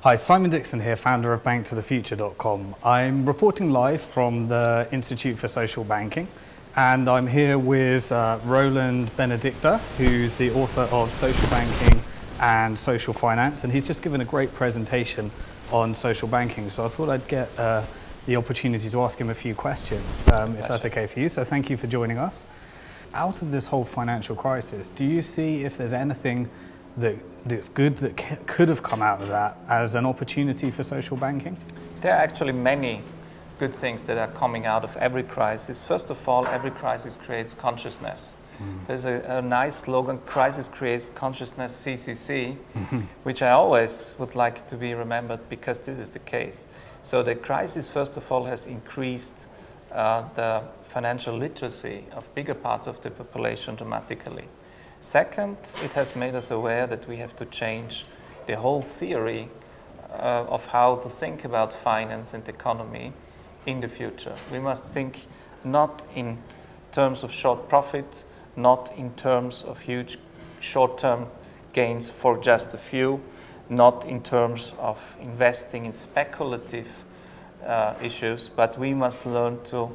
Hi, Simon Dixon here, founder of banktothefuture.com. I'm reporting live from the Institute for Social Banking, and I'm here with Roland Benedicta, who's the author of Social Banking and Social Finance, and he's just given a great presentation on social banking. So I thought I'd get the opportunity to ask him a few questions, if that's okay for you. So thank you for joining us. Out of this whole financial crisis, do you see if there's anything that's good that could have come out of that as an opportunity for social banking? There are actually many good things that are coming out of every crisis. First of all, every crisis creates consciousness. There's a nice slogan, crisis creates consciousness, CCC, which I always would like to be remembered because this is the case. So the crisis, first of all, has increased the financial literacy of bigger parts of the population dramatically. Second, it has made us aware that we have to change the whole theory of how to think about finance and economy in the future. We must think not in terms of short profit, not in terms of huge short-term gains for just a few, not in terms of investing in speculative issues, but we must learn to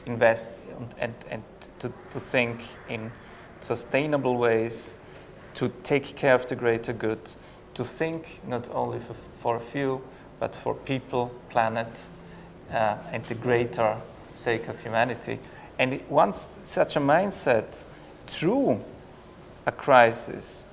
invest and to think in sustainable ways, to take care of the greater good, to think not only for a few, but for people, planet, and the greater sake of humanity. And once such a mindset, through a crisis,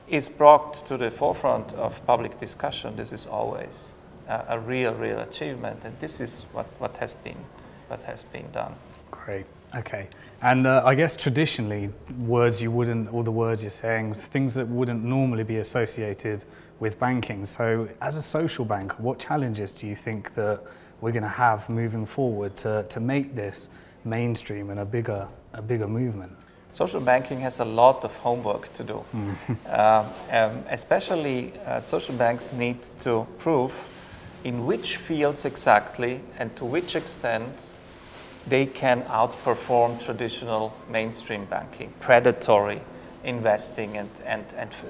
is brought to the forefront of public discussion, this is always a real achievement, and this is what has been done. Great. Okay. And I guess traditionally, words you wouldn't, or the words you're saying, things that wouldn't normally be associated with banking. So as a social bank, what challenges do you think that we're going to have moving forward to make this mainstream and a bigger movement? Social banking has a lot of homework to do. Especially social banks need to prove in which fields exactly and to which extent they can outperform traditional mainstream banking, predatory investing and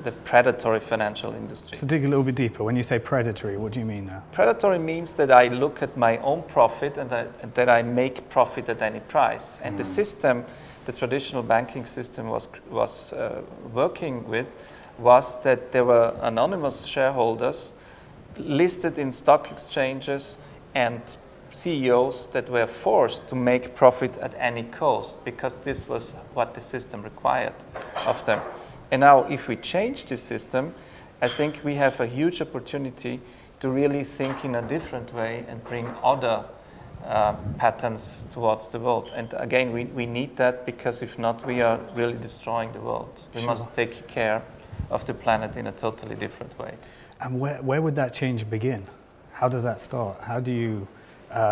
the predatory financial industry. So dig a little bit deeper. When you say predatory, what do you mean there? Predatory means that I look at my own profit and that I make profit at any price. And the system, the traditional banking system was working with, was that there were anonymous shareholders listed in stock exchanges and CEOs that were forced to make profit at any cost because this was what the system required of them. And now if we change this system, I think we have a huge opportunity to really think in a different way and bring other patterns towards the world. And again, we need that because if not, we are really destroying the world. We must take care of the planet in a totally different way. And where would that change begin? How does that start? How do you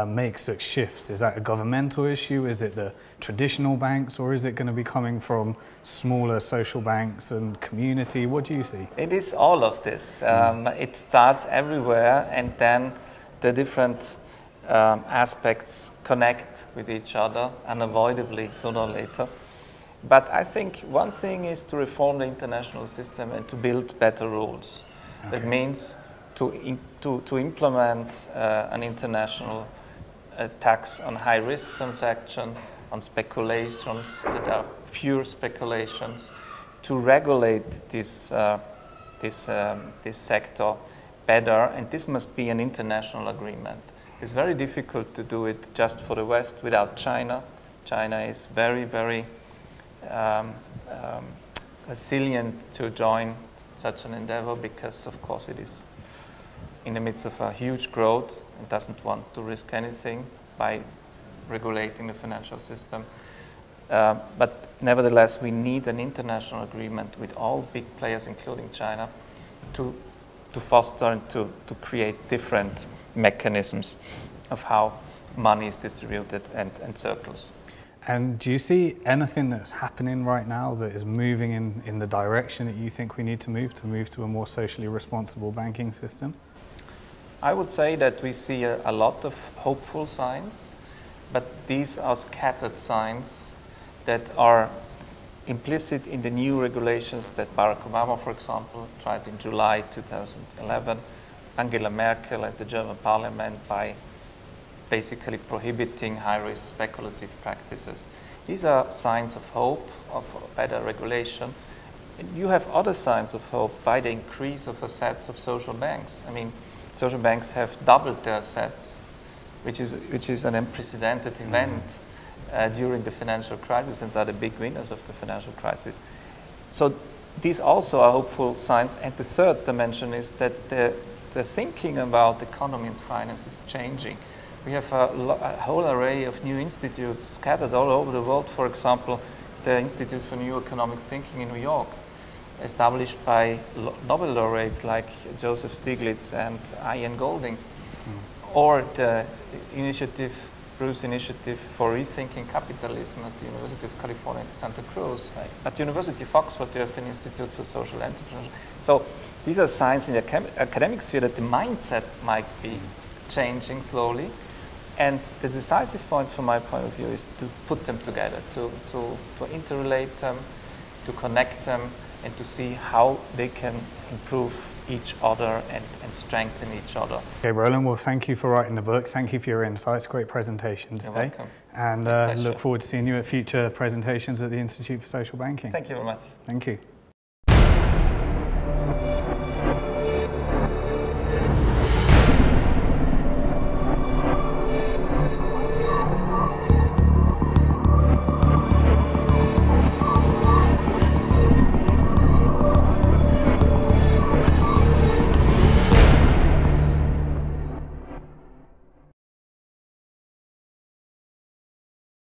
make such shifts? Is that a governmental issue? Is it the traditional banks, or is it going to be coming from smaller social banks and community? What do you see? It is all of this. It starts everywhere, and then the different aspects connect with each other unavoidably sooner or later. But I think one thing is to reform the international system and to build better rules. Okay. That means to implement an international tax on high-risk transactions, on speculations that are pure speculations, to regulate this sector better, and this must be an international agreement. It's very difficult to do it just for the West without China. China is very resilient to join such an endeavor because, of course, it is in the midst of a huge growth and doesn't want to risk anything by regulating the financial system. But nevertheless, we need an international agreement with all big players, including China, to foster and to create different mechanisms of how money is distributed and circles. And do you see anything that's happening right now that is moving in the direction that you think we need to move to a more socially responsible banking system? I would say that we see a lot of hopeful signs, but these are scattered signs that are implicit in the new regulations that Barack Obama, for example, tried in July 2011 Angela Merkel and the German parliament by basically prohibiting high-risk speculative practices. These are signs of hope, of better regulation. And you have other signs of hope by the increase of assets of social banks. I mean, social banks have doubled their assets, which is an unprecedented event during the financial crisis, and are the big winners of the financial crisis. So these also are hopeful signs. And the third dimension is that the thinking about economy and finance is changing. We have a whole array of new institutes scattered all over the world. For example, the Institute for New Economic Thinking in New York, established by Nobel laureates like Joseph Stiglitz and Ian Golding, or the Bruce Initiative for Rethinking Capitalism at the University of California, Santa Cruz. Right. At the University of Oxford, you have an Institute for Social Entrepreneurship. So these are signs in the academic sphere that the mindset might be changing slowly. And the decisive point from my point of view is to put them together, to interrelate them, to connect them, and to see how they can improve each other and strengthen each other. Okay, Roland, well, thank you for writing the book. Thank you for your insights. Great presentation today. You're welcome. And look forward to seeing you at future presentations at the Institute for Social Banking. Thank you very much. Thank you.